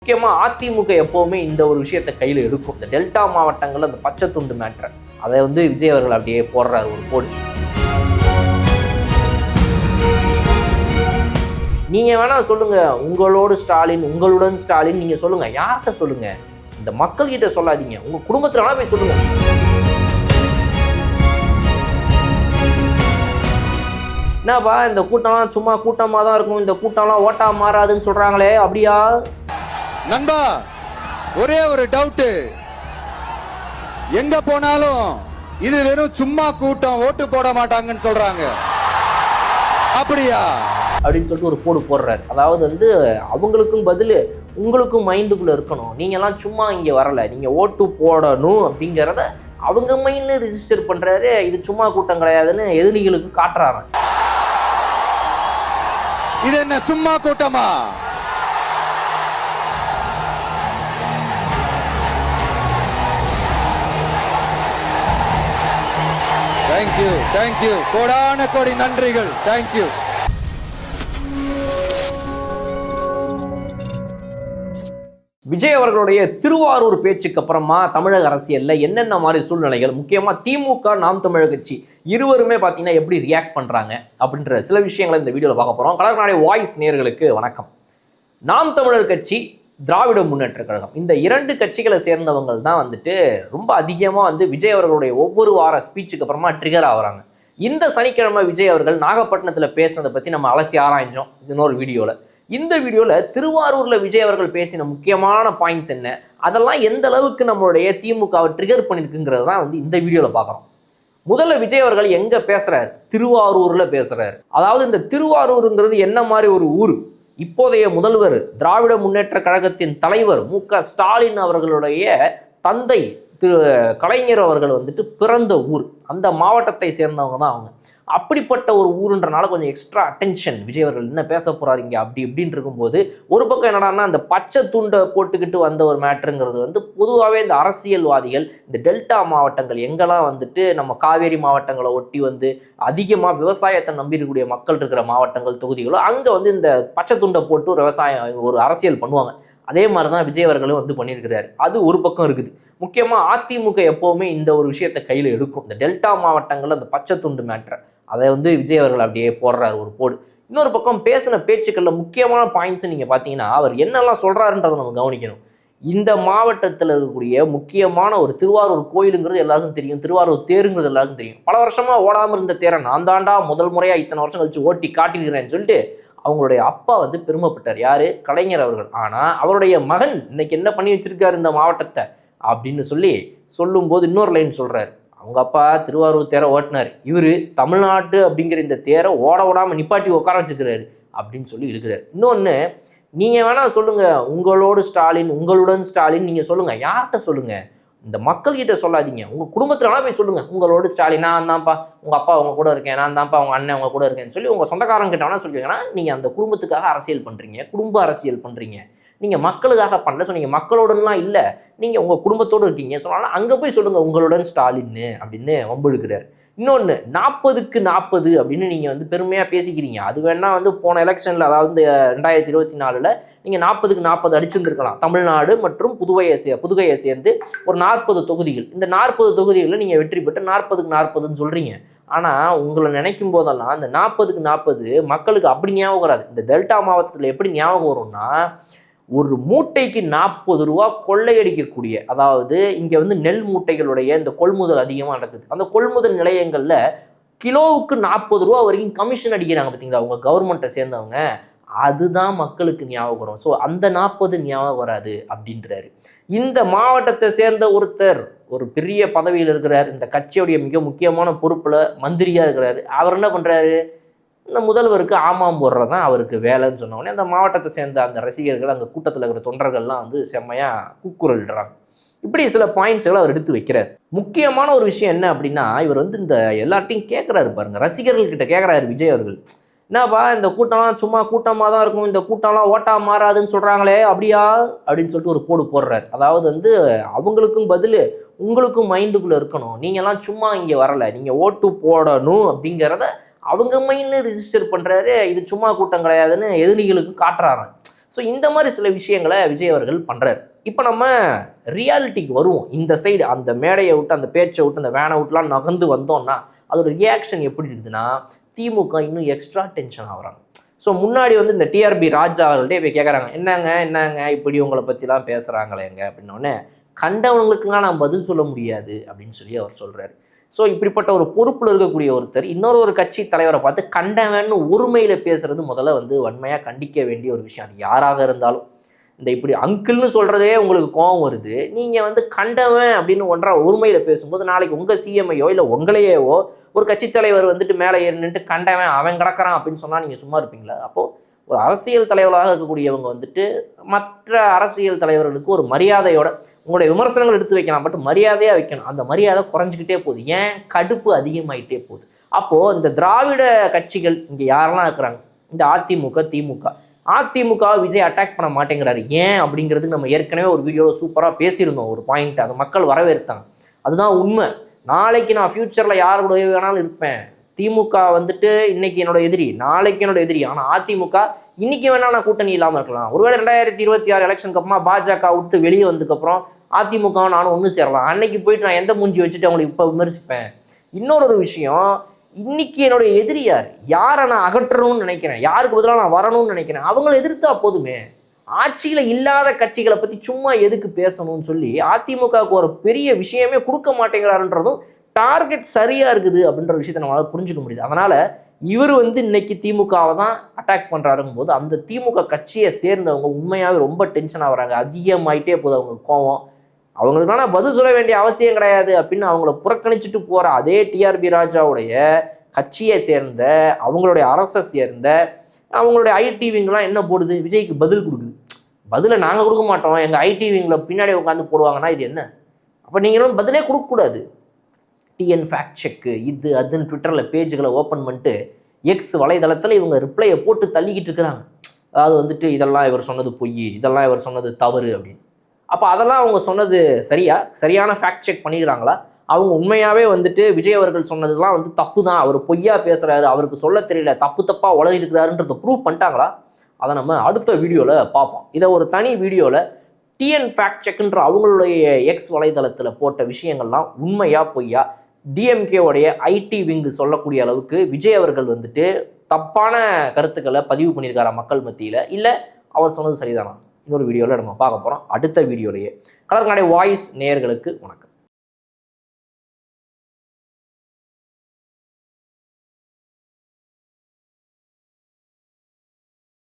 முக்கியமாக அதிமுக எப்போவுமே இந்த ஒரு விஷயத்தை கையில் எடுக்கும். இந்த டெல்டா மாவட்டங்களில் அந்த பச்சை துண்டு மேட்ரு அதை விஜய் அவர்கள் அப்படியே போடுறாரு ஒரு போடு. நீங்கள் வேணால் சொல்லுங்கள், உங்களோடு ஸ்டாலின், உங்களுடன் ஸ்டாலின் நீங்கள் சொல்லுங்கள். யார்கிட்ட சொல்லுங்கள்? இந்த மக்கள்கிட்ட சொல்லாதீங்க, உங்கள் குடும்பத்தில் வேணால் போய் சொல்லுங்கள். என்னப்பா இந்த கூட்டம்லாம் சும்மா கூட்டமாக தான் இருக்கும், இந்த கூட்டம்லாம் ஓட்டா மாறாதுன்னு சொல்கிறாங்களே, அப்படியா? நண்பா, ஒரே ஒரு டவுட், எங்க போனாலும் இது வெறும் சும்மா கூட்டம், ஓட்டு போட மாட்டாங்கன்னு சொல்றாங்க, அப்படியா அப்படின்னு சொல்லிட்டு ஒரு போடு போடுறாரு. அதாவது அவங்களுக்கும் பதில் உங்களுக்கும் மைண்டுக்குள்ள இருக்கணும், நீங்கெல்லாம் சும்மா இங்கே வரல, நீங்கள் ஓட்டு போடணும் அப்படிங்கிறத அவங்க மைண்ட் ரிஜிஸ்டர் பண்றாரு. இது சும்மா கூட்டம் கிடையாதுன்னு எதிரிகளுக்கு காட்டுறாங்க. இது என்ன சும்மா கூட்டமா? தேங்க்யூ கோடான கோடி நன்றிகள். தேங்க்யூ. விஜய் அவர்களுடைய திருவாரூர் பேச்சுக்கு அப்புறமா தமிழக அரசியல்ல என்னென்ன மாதிரி சூழ்நிலைகள், முக்கியமா திமுக நாம் தமிழர் கட்சி இருவருமே பார்த்தீங்கன்னா எப்படி ரியாக்ட் பண்றாங்க அப்படின்ற சில விஷயங்களை இந்த வீடியோவில் பார்க்க போறோம். கலர்நாடே வாய்ஸ் நேயர்களுக்கு வணக்கம். நாம் தமிழர் கட்சி, திராவிட முன்னேற்ற கழகம், இந்த இரண்டு கட்சிகளை சேர்ந்தவங்க தான் ரொம்ப அதிகமாக விஜய் அவர்களுடைய ஒவ்வொரு வார ஸ்பீச்சுக்கு அப்புறமா ட்ரிகர் ஆகுறாங்க. இந்த சனிக்கிழமை விஜய் அவர்கள் நாகப்பட்டினத்தில் பேசினதை பற்றி நம்ம அலசி ஆராய்ஞ்சோம் இன்னொரு வீடியோவில். இந்த வீடியோவில் திருவாரூரில் விஜய் அவர்கள் பேசின முக்கியமான பாயிண்ட்ஸ் என்ன, அதெல்லாம் எந்த அளவுக்கு நம்மளுடைய திமுகவை ட்ரிகர் பண்ணியிருக்குங்கிறது தான் இந்த வீடியோவில் பார்க்குறோம். முதல்ல விஜய் அவர்கள் எங்கே பேசுகிறார்? திருவாரூரில் பேசுகிறார். அதாவது இந்த திருவாரூருங்கிறது என்ன மாதிரி ஒரு ஊர்? இப்போதைய முதல்வர், திராவிட முன்னேற்ற கழகத்தின் தலைவர் மு.க. ஸ்டாலின் அவர்களுடைய தந்தை திரு கலைஞர் அவர்கள் பிறந்த ஊர், அந்த மாவட்டத்தை சேர்ந்தவங்க தான் அவங்க. அப்படிப்பட்ட ஒரு ஊருன்றனால கொஞ்சம் எக்ஸ்ட்ரா அட்டென்ஷன் விஜய் அவர்கள் என்ன பேச போறாரு இங்கே அப்படி இப்படின்னு இருக்கும்போது, ஒரு பக்கம் என்னடான்னா அந்த பச்சை துண்டை போட்டுக்கிட்டு வந்த ஒரு மேட்ருங்கிறது பொதுவாகவே இந்த அரசியல்வாதிகள் இந்த டெல்டா மாவட்டங்கள் எங்கெல்லாம் நம்ம காவேரி மாவட்டங்களை ஒட்டி அதிகமாக விவசாயத்தை நம்பியிருக்கக்கூடிய மக்கள் இருக்கிற மாவட்டங்கள், தொகுதிகளோ அங்கே இந்த பச்சை துண்டை போட்டு ஒரு விவசாயம் ஒரு அரசியல் பண்ணுவாங்க. அதே மாதிரி தான் விஜய் அவர்களும் பண்ணியிருக்கிறாரு. அது ஒரு பக்கம் இருக்குது. முக்கியமாக அதிமுக எப்போவுமே இந்த ஒரு விஷயத்தை கையில் எடுக்கும். இந்த டெல்டா மாவட்டங்களில் அந்த பச்சை துண்டு மேட்ரு அதை விஜய் அவர்கள் அப்படியே போடுறாரு ஒரு போடு. இன்னொரு பக்கம் பேசின பேச்சுக்களில் முக்கியமான பாயிண்ட்ஸ் நீங்கள் பார்த்தீங்கன்னா அவர் என்னெல்லாம் சொல்கிறாருன்றதை நம்ம கவனிக்கணும். இந்த மாவட்டத்தில் இருக்கக்கூடிய முக்கியமான ஒரு திருவாரூர் கோயிலுங்கிறது எல்லாருக்கும் தெரியும், திருவாரூர் தேருங்கிறது எல்லாருக்கும் தெரியும். பல வருஷமாக ஓடாமல் இருந்த தேரை நான் தாண்டா முதல் முறையாக இத்தனை வருஷம் கழிச்சு ஓட்டி காட்டியிருக்கிறேன்னு சொல்லிட்டு அவங்களுடைய அப்பா பெருமைப்பட்டார். யாரு? கலைஞர் அவர்கள். ஆனால் அவருடைய மகன் இன்னைக்கு என்ன பண்ணி வச்சிருக்காரு இந்த மாவட்டத்தை அப்படின்னு சொல்லும்போது இன்னொரு லைன் சொல்றாரு. அவங்க அப்பா திருவாரூர் தேரை ஓட்டினார், இவர் தமிழ்நாட்டு அப்படிங்கிற இந்த தேரை ஓடாமல் நிப்பாட்டி உட்கார வச்சுக்கிறாரு அப்படின்னு இருக்கிறார். இன்னொன்று, நீங்கள் வேணால் சொல்லுங்கள், உங்களோடு ஸ்டாலின், உங்களுடன் ஸ்டாலின் நீங்கள் சொல்லுங்கள். யார்கிட்ட சொல்லுங்கள்? இந்த மக்கள்கிட்ட சொல்லாதீங்க, உங்கள் குடும்பத்தில் வேணால் போய் சொல்லுங்கள். உங்களோட ஸ்டாலின், நான் தான்ப்பா உங்கள் அப்பா அவங்க கூட இருக்கேன், நான் தான்ப்பா உங்கள் அண்ணன் அவங்க கூட இருக்கேன்னு உங்கள் சொந்தக்காரங்கிட்ட வேணால் சொல்லிங்கன்னா நீங்கள் அந்த குடும்பத்துக்காக அரசியல் பண்ணுறீங்க, குடும்ப அரசியல் பண்ணுறீங்க. நீங்கள் மக்களுக்காக பண்ணல. ஸோ நீங்கள் மக்களோடலாம் இல்லை, நீங்கள் உங்கள் குடும்பத்தோடு இருக்கீங்க சொன்னாலும் அங்கே போய் சொல்லுங்கள் உங்களுடன் ஸ்டாலின்னு அப்படின்னு வம்பெழுக்கிறார். இன்னொன்று, 40க்கு 40 அப்படின்னு நீங்கள் பெருமையாக பேசிக்கிறீங்க. அது வேணால் போன எலெக்ஷனில், அதாவது 2024 நீங்கள் 40க்கு 40 அடிச்சிருந்துருக்கலாம். தமிழ்நாடு மற்றும் புதுவையை சேர்ந்து ஒரு 40 தொகுதிகள். இந்த 40 தொகுதிகளில் நீங்கள் வெற்றி பெற்று 40க்கு 40ன்னு சொல்கிறீங்க. ஆனால் உங்களை நினைக்கும் போதெல்லாம் அந்த 40க்கு 40 மக்களுக்கு அப்படி ஞாபகம் வராது. இந்த டெல்டா மாவட்டத்தில் எப்படி ஞாபகம் வரும்னா, ஒரு மூட்டைக்கு 40 ரூபா கொள்ளையடிக்கக்கூடிய, அதாவது இங்கே நெல் மூட்டைகளுடைய இந்த கொள்முதல் அதிகமாக நடக்குது. அந்த கொள்முதல் நிலையங்களில் கிலோவுக்கு 40 ரூபா வரைக்கும் கமிஷன் அடிக்கிறாங்க பார்த்தீங்களா, அவங்க கவர்மெண்ட்டை சேர்ந்தவங்க. அதுதான் மக்களுக்கு ஞாபகம் வரும். ஸோ அந்த 40 ஞாபகம் வராது அப்படின்றாரு. இந்த மாவட்டத்தை சேர்ந்த ஒருத்தர் ஒரு பெரிய பதவியில் இருக்கிறார், இந்த கட்சியுடைய மிக முக்கியமான பொறுப்பில் மந்திரியாக இருக்கிறாரு. அவர் என்ன பண்ணுறாரு? இந்த முதல்வருக்கு ஆமாம் போடுறது தான் அவருக்கு வேலைன்னு சொன்னோடனே அந்த மாவட்டத்தை சேர்ந்த அந்த ரசிகர்கள், அந்த கூட்டத்தில் இருக்கிற தொண்டர்கள்லாம் செம்மையாக கூக்குரல்றாங்க. இப்படி சில பாயிண்ட்ஸ்களை அவர் எடுத்து வைக்கிறார். முக்கியமான ஒரு விஷயம் என்ன அப்படின்னா, இவர் இந்த எல்லார்ட்டையும் கேட்குறாரு பாருங்க, ரசிகர்கள்கிட்ட கேட்குறாரு விஜய் அவர்கள். என்னப்பா இந்த கூட்டம்லாம் சும்மா கூட்டமாக தான் இருக்கும், இந்த கூட்டம்லாம் ஓட்டா மாறாதுன்னு சொல்கிறாங்களே, அப்படியா அப்படின்னு சொல்லிட்டு ஒரு போடு போடுறாரு. அதாவது அவங்களுக்கும் பதில் உங்களுக்கும் மைண்டுக்குள்ளே இருக்கணும், நீங்கள்லாம் சும்மா இங்கே வரலை, நீங்கள் ஓட்டு போடணும் அப்படிங்கிறத அவங்க மைண்ட் ரிஜிஸ்டர் பண்ணுறாரு. இது சும்மா கூட்டம் கிடையாதுன்னு எதிரிகளுக்கு காட்டுறாங்க. ஸோ இந்த மாதிரி சில விஷயங்களை விஜய் அவர்கள் பண்ணுறாரு. இப்போ நம்ம ரியாலிட்டிக்கு வருவோம். இந்த சைடு அந்த மேடையை விட்டு, அந்த பேச்சை விட்டு, அந்த வேனை விட்டுலாம் நகர்ந்து வந்தோம்னா அதோட ரியாக்ஷன் எப்படி இருக்குதுன்னா, திமுக இன்னும் எக்ஸ்ட்ரா டென்ஷன் ஆகுறாங்க. ஸோ முன்னாடி வந்து இந்த டிஆர்பி ராஜா அவர்கள்ட்டே போய் கேட்குறாங்க, என்னங்க இப்படி உங்களை பற்றிலாம் பேசுகிறாங்களேங்க அப்படின்னோடனே, கண்டவங்களுக்குலாம் நான் பதில் சொல்ல முடியாது அப்படின்னு சொல்லி அவர் சொல்கிறார். ஸோ இப்படிப்பட்ட ஒரு பொறுப்பில் இருக்கக்கூடிய ஒருத்தர் இன்னொரு கட்சி தலைவரை பார்த்து கண்டவன்னு ஒருமையில் பேசுறது முதல்ல வந்து வன்மையாக கண்டிக்க வேண்டிய ஒரு விஷயம். அது யாராக இருந்தாலும். இந்த இப்படி அங்கிள்னு சொல்கிறதே உங்களுக்கு கோபம் வருது, நீங்கள் வந்து கண்டவன் அப்படின்னு ஒருமையில் பேசும்போது நாளைக்கு உங்கள் சிஎம்ஐயோ இல்லை உங்களையேவோ ஒரு கட்சி தலைவர் வந்துட்டு மேலே ஏறிட்டு கண்டவன் அவன் கிடக்கிறான் அப்படின்னு சொன்னால் நீங்கள் சும்மா இருப்பீங்களா? அப்போது ஒரு அரசியல் தலைவராக இருக்கக்கூடியவங்க வந்துட்டு மற்ற அரசியல் தலைவர்களுக்கு ஒரு மரியாதையோட உங்களுடைய விமர்சனங்கள் எடுத்து வைக்கலாம், பட் மரியாதையாக வைக்கணும். அந்த மரியாதை குறைஞ்சிக்கிட்டே போகுது. ஏன்? கடுப்பு அதிகமாகிட்டே போகுது. அப்போது இந்த திராவிட கட்சிகள் இங்கே யாரெல்லாம் இருக்கிறாங்க, இந்த அதிமுக, திமுக விஜய் அட்டாக் பண்ண மாட்டேங்கிறாரு. ஏன் அப்படிங்கிறதுக்கு நம்ம ஏற்கனவே ஒரு வீடியோவில் சூப்பராக பேசியிருந்தோம். ஒரு பாயிண்ட் அதை மக்கள் வரவேற்றாங்க. அதுதான் உண்மை. நாளைக்கு நான் ஃப்யூச்சரில் யார் கூட வேணாலும் இருப்பேன். திமுக வந்துட்டு இன்னைக்கு என்னோட எதிரி, நாளைக்கு என்னோட எதிரி. ஆனால் அதிமுக இன்னைக்கு வேணா நான் கூட்டணி இல்லாமல் இருக்கலாம். ஒருவேளை 2026 எலெக்ஷனுக்கு அப்புறமா பாஜக விட்டு வெளியே வந்ததுக்கப்புறம் அதிமுக நானும் ஒன்று சேரலாம். அன்னைக்கு போயிட்டு நான் எந்த மூஞ்சி வச்சுட்டு அவங்களை இப்போ விமர்சிப்பேன். இன்னொரு விஷயம், இன்னைக்கு என்னோட எதிரி யாரை நான் அகற்றணும்னு நினைக்கிறேன், யாருக்கு பதிலாக நான் வரணும்னு நினைக்கிறேன், அவங்களை எதிர்த்தா போதுமே. ஆட்சியில் இல்லாத கட்சிகளை பற்றி சும்மா எதுக்கு பேசணும்னு சொல்லி அதிமுகவுக்கு ஒரு பெரிய விஷயமே கொடுக்க மாட்டேங்கிறாருன்றதும் டார்கெட் சரியாக இருக்குது அப்படின்ற விஷயத்தை நம்மளால் புரிஞ்சுக்க முடியுது. அதனால் இவர் வந்து இன்னைக்கு திமுகவை தான் அட்டாக் பண்ணுறாருங்கும் போது அந்த திமுக கட்சியை சேர்ந்தவங்க உண்மையாகவே ரொம்ப டென்ஷன் ஆகுறாங்க. அதிகமாயிட்டே போகுது அவங்க கோவம். அவங்களுக்கான பதில் சொல்ல வேண்டிய அவசியம் கிடையாது அப்படின்னு அவங்கள புறக்கணிச்சுட்டு போகிற அதே டிஆர்பி ராஜாவுடைய கட்சியை சேர்ந்த, அவங்களுடைய அரசை சேர்ந்த, அவங்களுடைய ஐடி விங்லாம் என்ன போடுது, விஜய்க்கு பதில் கொடுக்குது. பதிலை நாங்கள் கொடுக்க மாட்டோம், எங்கள் ஐடி விங்கில் பின்னாடி உட்காந்து போடுவாங்கன்னா இது என்ன? அப்போ நீங்கள் பதிலே கொடுக்கக்கூடாது. டிஎன் ஃபேக்ட் செக்கு இது அதுன்னு ட்விட்டரில் பேஜுகளை ஓப்பன் பண்ணிட்டு எக்ஸ் வலைதளத்தில் இவங்க ரிப்ளையை போட்டு தள்ளிக்கிட்டு இருக்கிறாங்க. அதாவது வந்துட்டு இதெல்லாம் இவர் சொன்னது பொய், இதெல்லாம் இவர் சொன்னது தவறு அப்படின்னு. அப்போ அதெல்லாம் அவங்க சொன்னது சரியான ஃபேக்ட் செக் பண்ணிக்கிறாங்களா? அவங்க உண்மையாகவே வந்துட்டு விஜய் அவர்கள் சொன்னதுலாம் வந்து தப்பு தான், அவர் பொய்யா பேசுகிறாரு, அவருக்கு சொல்ல தெரியல, தப்பாக உலகி இருக்கிறாருன்றதை ப்ரூவ் பண்ணிட்டாங்களா? அதை நம்ம அடுத்த வீடியோவில் பார்ப்போம். இதை ஒரு தனி வீடியோவில் டிஎன் ஃபேக்ட் செக்குன்ற அவங்களுடைய எக்ஸ் வலைதளத்தில் போட்ட விஷயங்கள்லாம் உண்மையா பொய்யா, டிஎம்கேவுடைய ஐடி விங்கு சொல்லக்கூடிய அளவுக்கு விஜய் அவர்கள் வந்துட்டு தப்பான கருத்துக்களை பதிவு பண்ணியிருக்காரா மக்கள் மத்தியில், இல்லை அவர் சொன்னது சரிதானா? இன்னொரு வீடியோவில் நம்ம பார்க்க போகிறோம். அடுத்த வீடியோலேயே கலர் கண்ணாடி வாய்ஸ் நேயர்களுக்கு வணக்கம்.